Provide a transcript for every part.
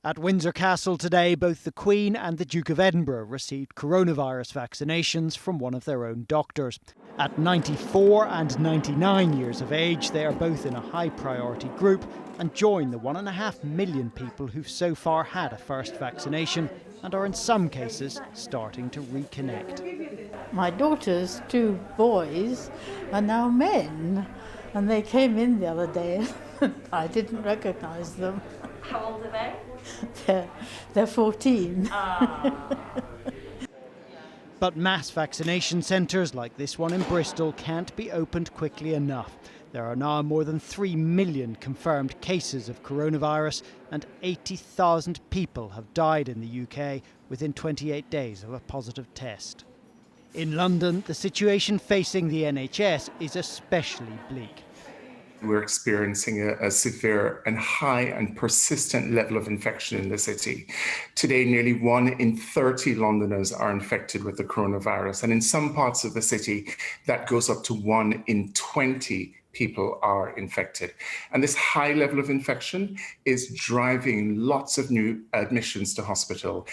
At Windsor Castle today, both the Queen and the Duke of Edinburgh received coronavirus vaccinations from one of their own doctors. At 94 and 99 years of age, they are both in a high priority group and join the 1.5 million people who've so far had a first vaccination and are in some cases starting to reconnect. My daughter's two boys are now men, and they came in the other day. I didn't recognise them. How old are they? They're 14. But mass vaccination centres like this one in Bristol can't be opened quickly enough. There are now more than 3 million confirmed cases of coronavirus and 80,000 people have died in the UK within 28 days of a positive test. In London, the situation facing the NHS is especially bleak. We're experiencing a severe and high and persistent level of infection in the city. Today, nearly 1 in 30 Londoners are infected with the coronavirus. And in some parts of the city, that goes up to 1 in 20 people are infected. And this high level of infection is driving lots of new admissions to hospital.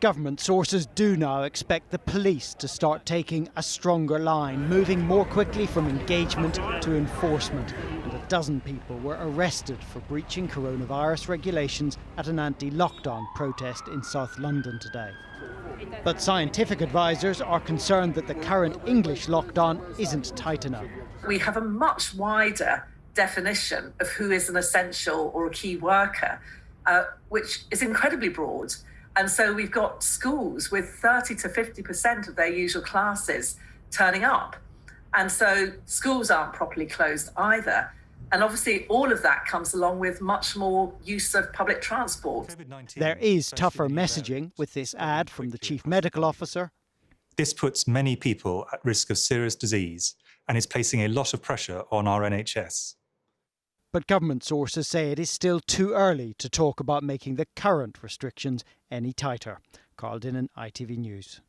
Government sources do now expect the police to start taking a stronger line, moving more quickly from engagement to enforcement. And 12 people were arrested for breaching coronavirus regulations at an anti-lockdown protest in South London today. But scientific advisors are concerned that the current English lockdown isn't tight enough. We have a much wider definition of who is an essential or a key worker, which is incredibly broad. And so we've got schools with 30 to 50% of their usual classes turning up. And so schools aren't properly closed either. And obviously all of that comes along with much more use of public transport. There is tougher messaging with this ad from the Chief Medical Officer. This puts many people at risk of serious disease and is placing a lot of pressure on our NHS. But government sources say it is still too early to talk about making the current restrictions any tighter. Carl Dinnan, ITV News.